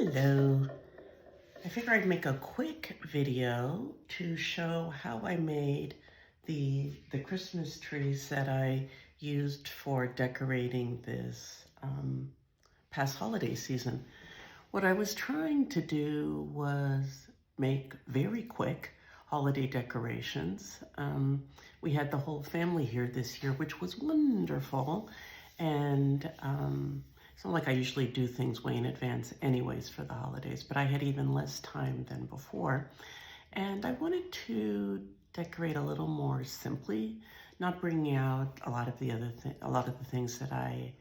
Hello. I figured I'd make a quick video to show how I made the Christmas trees that I used for decorating this past holiday season. What I was trying to do was make very quick holiday decorations. We had the whole family here this year, which was wonderful. And it's not like I usually do things way in advance anyways for the holidays, but I had even less time than before. And I wanted to decorate a little more simply, not bringing out a lot of the things that I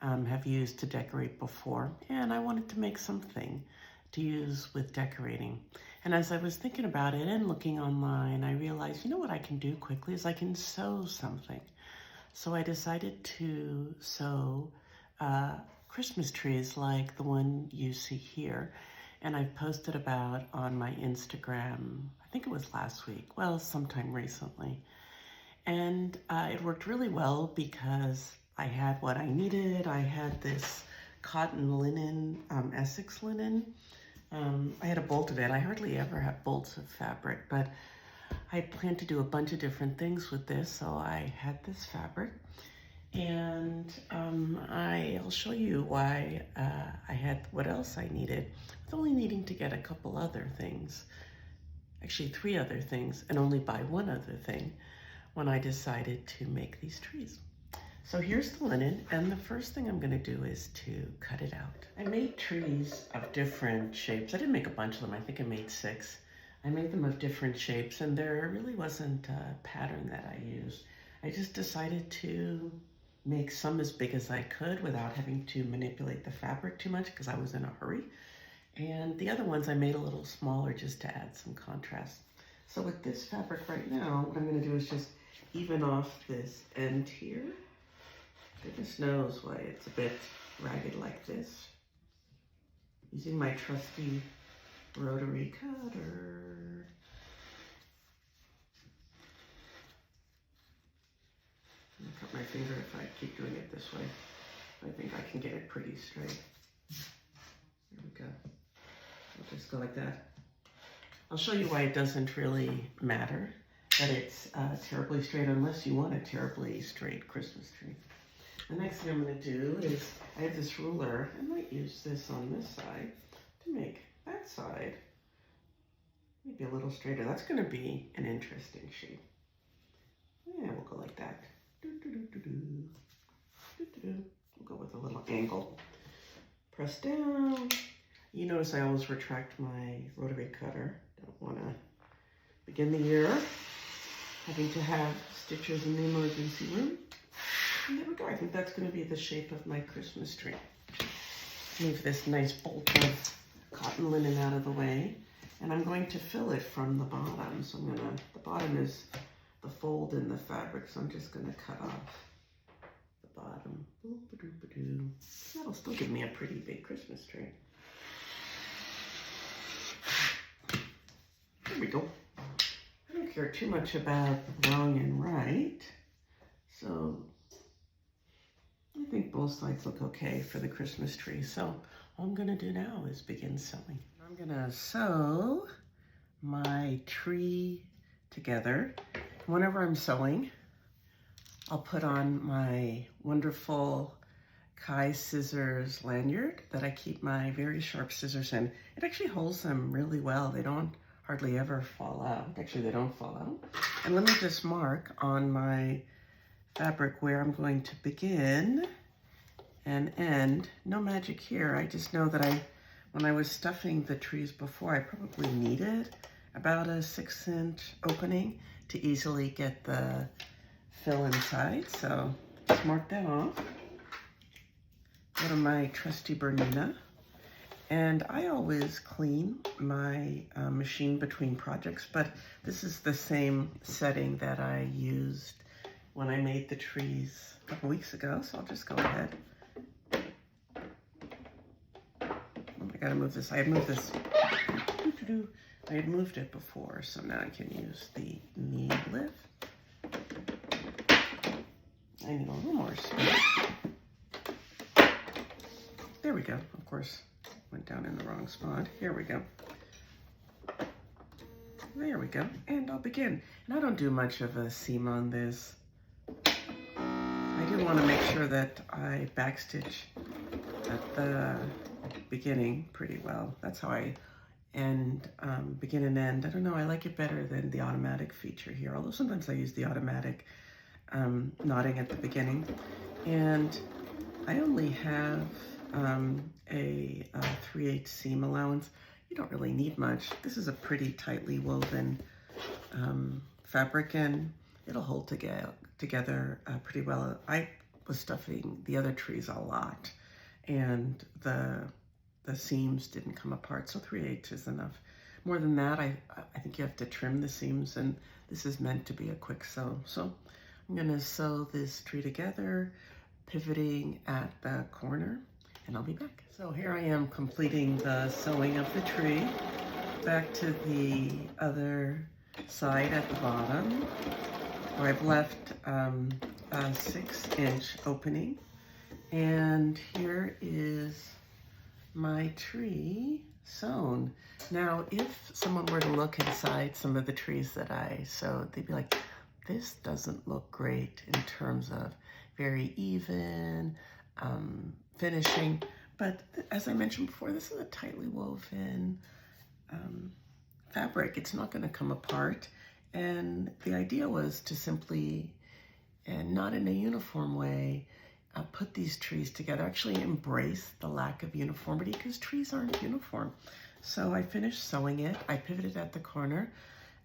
have used to decorate before. And I wanted to make something to use with decorating. And as I was thinking about it and looking online, I realized, you know what I can do quickly is I can sew something. So I decided to sew Christmas trees like the one you see here. And I've posted about on my Instagram, I think it was last week, well, sometime recently. And it worked really well because I had what I needed. I had this cotton linen, Essex linen. I had a bolt of it. I hardly ever have bolts of fabric, but I planned to do a bunch of different things with this, so I had this fabric. And I'll show you why I had what else I needed. With only needing to get a couple other things, actually 3 other things, and only buy 1 other thing when I decided to make these trees. So here's the linen, and the first thing I'm gonna do is to cut it out. I made trees of different shapes. I didn't make a bunch of them, I think I made 6. I made them of different shapes, and there really wasn't a pattern that I used. I just decided to make some as big as I could without having to manipulate the fabric too much because I was in a hurry. And the other ones I made a little smaller just to add some contrast. So with this fabric right now, what I'm gonna do is just even off this end here. Goodness knows why it's a bit ragged like this. Using my trusty rotary cutter. I'm gonna cut my finger if I keep doing it this way. I think I can get it pretty straight. There we go. I'll just go like that. I'll show you why it doesn't really matter that it's terribly straight unless you want a terribly straight Christmas tree. The next thing I'm going to do is, I have this ruler. I might use this on this side to make that side maybe a little straighter. That's going to be an interesting shape. Yeah, we'll go like that. We'll go with a little angle. Press down. You notice I always retract my rotary cutter. Don't want to begin the year having to have stitches in the emergency room. And there we go. I think that's going to be the shape of my Christmas tree. Move this nice bolt of cotton linen out of the way. And I'm going to fill it from the bottom. So the bottom is the fold in the fabric. So I'm just going to cut off the bottom. That'll still give me a pretty big Christmas tree. There we go. I don't care too much about wrong and right. So I think both sides look okay for the Christmas tree. So all I'm gonna do now is begin sewing. I'm gonna sew my tree together. Whenever I'm sewing, I'll put on my wonderful Kai scissors lanyard that I keep my very sharp scissors in. It actually holds them really well. They don't hardly ever fall out. Actually, they don't fall out. And let me just mark on my fabric where I'm going to begin and end. No magic here. I just know that when I was stuffing the trees before, I probably needed about a 6-inch opening to easily get the fill inside. So just mark that off. Go to my trusty Bernina. And I always clean my machine between projects, but this is the same setting that I used when I made the trees a couple weeks ago, so I'll just go ahead. Oh, I gotta move this. I had moved this. I had moved it before, so now I can use the knee lift. I need a little more space. There we go. Of course, when went down in the wrong spot. Here we go. There we go. And I'll begin. And I don't do much of a seam on this. I do want to make sure that I backstitch at the beginning pretty well. That's how I begin and end. I don't know, I like it better than the automatic feature here, although sometimes I use the automatic knotting at the beginning. And I only have a 3/8 seam allowance. You don't really need much. This is a pretty tightly woven fabric, and it'll hold together pretty well. I was stuffing the other trees a lot, and the seams didn't come apart, so 3/8 is enough. More than that, I think you have to trim the seams, and this is meant to be a quick sew. So I'm gonna sew this tree together, pivoting at the corner, and I'll be back. So here I am completing the sewing of the tree. Back to the other side at the bottom, where I've left a 6-inch opening. And here is my tree sewn. Now, if someone were to look inside some of the trees that I sewed, they'd be like, this doesn't look great in terms of very even finishing. But as I mentioned before, this is a tightly woven fabric. It's not going to come apart. And the idea was to simply, and not in a uniform way, put these trees together, actually embrace the lack of uniformity, because trees aren't uniform. So I finished sewing it. I pivoted at the corner,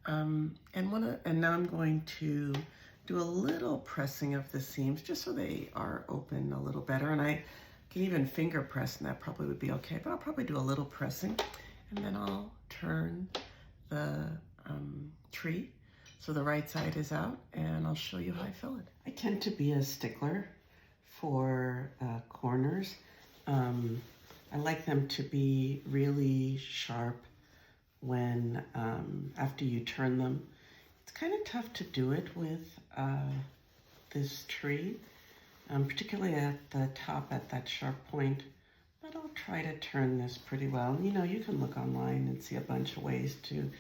and now I'm going to do a little pressing of the seams just so they are open a little better. And I can even finger press, and that probably would be okay, but I'll probably do a little pressing, and then I'll turn the tree so the right side is out, and I'll show you how I fill it. I tend to be a stickler for corners. I like them to be really sharp when after you turn them. It's kind of tough to do it with this tree, particularly at the top at that sharp point, but I'll try to turn this pretty well. You know, you can look online and see a bunch of ways to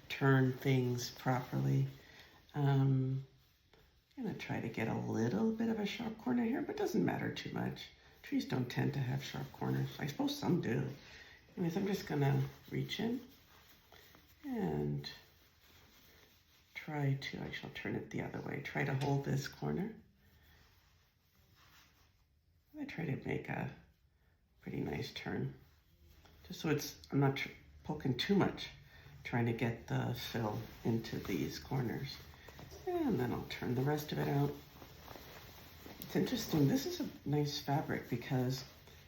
turn things properly. I'm gonna try to get a little bit of a sharp corner here, but it doesn't matter too much. Trees don't tend to have sharp corners. I suppose some do. Anyways, I'm just gonna reach in and try to, actually I'll turn it the other way, try to hold this corner. I try to make a pretty nice turn, just so I'm not poking too much, trying to get the fill into these corners. And then I'll turn the rest of it out. It's interesting, this is a nice fabric because,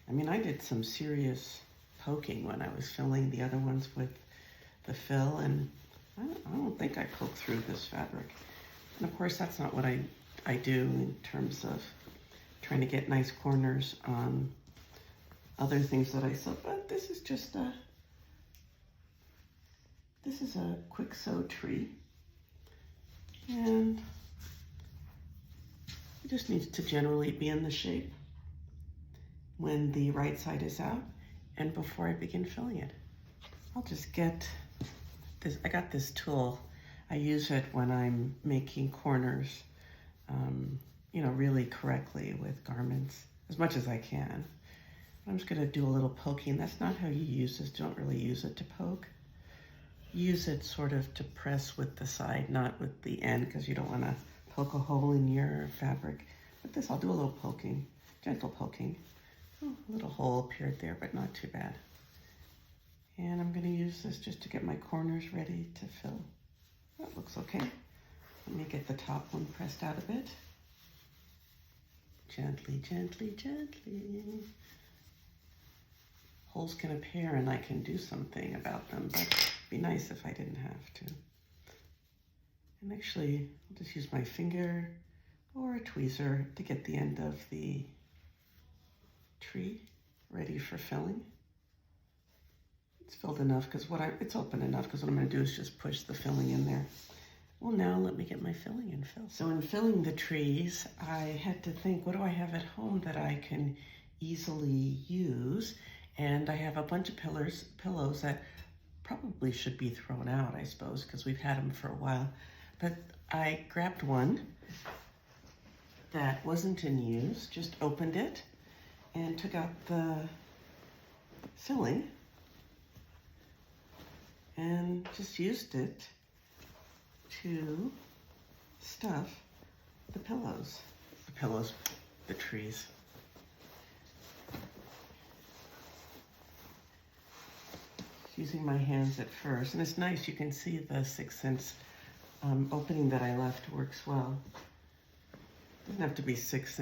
I mean, I did some serious poking when I was filling the other ones with the fill, and I don't think I poked through this fabric. And of course, that's not what I do in terms of trying to get nice corners on other things that I sew, but this is just a quick sew tree. And it just needs to generally be in the shape when the right side is out and before I begin filling it. I'll just get this, I got this tool. I use it when I'm making corners, you know, really correctly with garments, as much as I can. I'm just gonna do a little poking. That's not how you use this. Don't really use it to poke. Use it sort of to press with the side, not with the end, because you don't want to poke a hole in your fabric. With this, I'll do a little poking, gentle poking. Oh, a little hole appeared there, but not too bad. And I'm going to use this just to get my corners ready to fill. That looks okay. Let me get the top one pressed out a bit. Gently, gently, gently. Holes can appear and I can do something about them, but it'd be nice if I didn't have to. And actually, I'll just use my finger or a tweezer to get the end of the tree ready for filling. It's filled enough because it's open enough because what I'm going to do is just push the filling in there. Well, now let me get my filling and fill. So in filling the trees, I had to think, what do I have at home that I can easily use? And I have a bunch of pillows that probably should be thrown out, I suppose, because we've had them for a while. But I grabbed one that wasn't in use, just opened it and took out the filling and just used it to stuff the pillows. The trees. Using my hands at first, and it's nice, you can see the 6-inch opening that I left works well. Doesn't have to be 6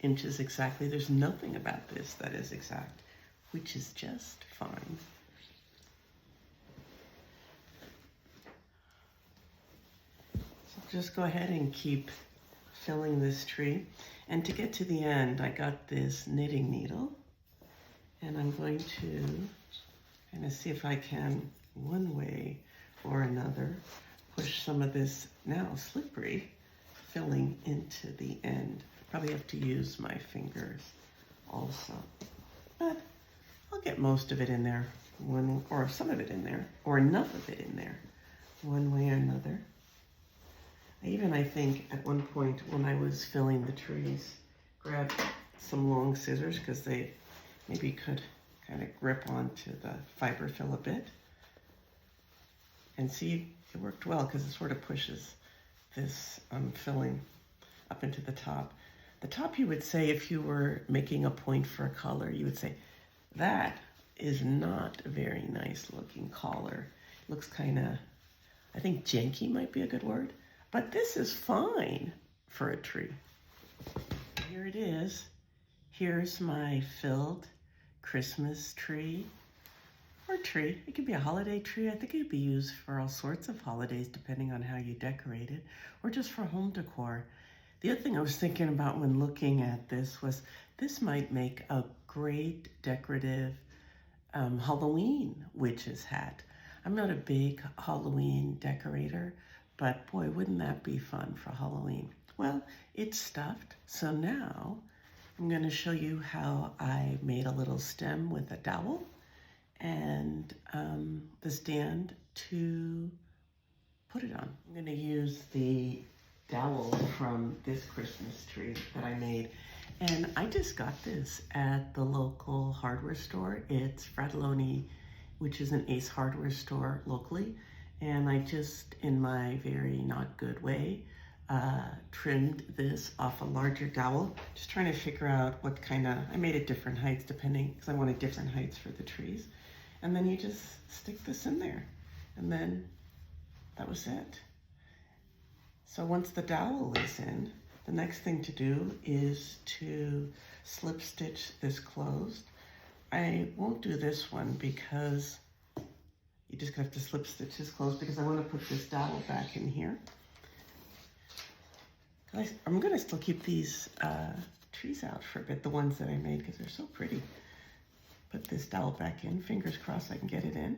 inches exactly. There's nothing about this that is exact, which is just fine. So just go ahead and keep filling this tree. And to get to the end, I got this knitting needle, and I'm going to kind of see if I can, one way or another, push some of this now slippery filling into the end. Probably have to use my fingers also, but I'll get most of it in there, or some of it in there, or enough of it in there, one way or another. I think at one point when I was filling the trees, grabbed some long scissors because they maybe could kind of grip onto the fiber fill a bit. And see, it worked well because it sort of pushes this filling up into the top. The top, you would say, if you were making a point for a collar, you would say, that is not a very nice looking collar. It looks kind of, I think janky might be a good word, but this is fine for a tree. Here it is. Here's my filled Christmas tree, or tree. It could be a holiday tree. I think it could be used for all sorts of holidays depending on how you decorate it, or just for home decor. The other thing I was thinking about when looking at this was this might make a great decorative Halloween witch's hat. I'm not a big Halloween decorator, but boy, wouldn't that be fun for Halloween. Well, it's stuffed, so now I'm going to show you how I made a little stem with a dowel and the stand to put it on. I'm going to use the dowel from this Christmas tree that I made, and I just got this at the local hardware store. It's Fratelloni, which is an Ace Hardware store locally, and I just, in my very not good way, trimmed this off a larger dowel, just trying to figure out what kind of, I made it different heights depending, because I wanted different heights for the trees. And then you just stick this in there, and then that was it. So once the dowel is in, the next thing to do is to slip stitch this closed. I won't do this one because you just have to slip stitch this closed because I want to put this dowel back in here. I'm going to still keep these trees out for a bit, the ones that I made, because they're so pretty. Put this dowel back in. Fingers crossed I can get it in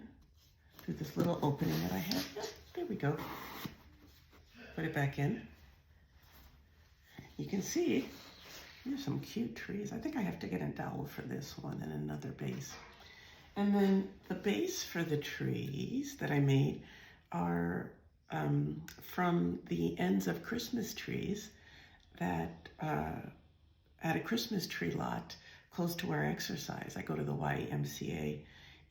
through this little opening that I have. Yep, there we go. Put it back in. You can see there's some cute trees. I think I have to get a dowel for this one and another base. And then the base for the trees that I made are from the ends of Christmas trees that at a Christmas tree lot close to where I exercise. I go to the YMCA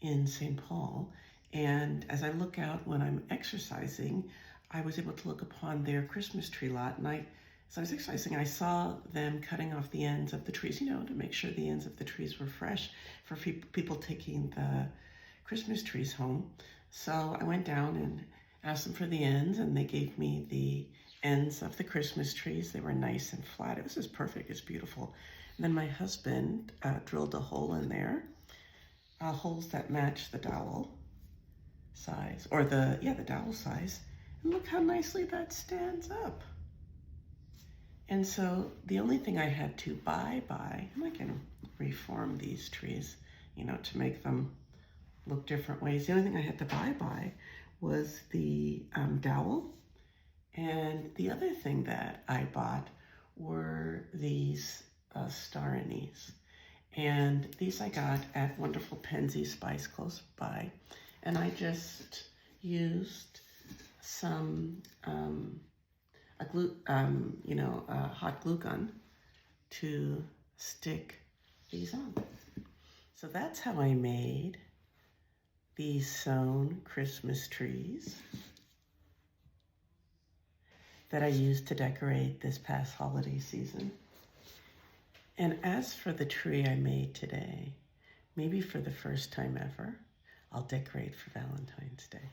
in St. Paul, and as I look out when I'm exercising, I was able to look upon their Christmas tree lot, and as I was exercising, I saw them cutting off the ends of the trees, you know, to make sure the ends of the trees were fresh for people taking the Christmas trees home. So I went down and asked them for the ends, and they gave me the ends of the Christmas trees. They were nice and flat. It was just perfect. It's beautiful. And then my husband drilled a hole in there, holes that match the dowel size, or the dowel size. And look how nicely that stands up. And so the only thing I had to buy, and I can reform these trees, you know, to make them look different ways. The only thing I had to buy was the dowel. And the other thing that I bought were these star anise. And these I got at Wonderful Penzi Spice close by. And I just used some a hot glue gun to stick these on. So that's how I made these sewn Christmas trees that I used to decorate this past holiday season. And as for the tree I made today, maybe for the first time ever, I'll decorate for Valentine's Day.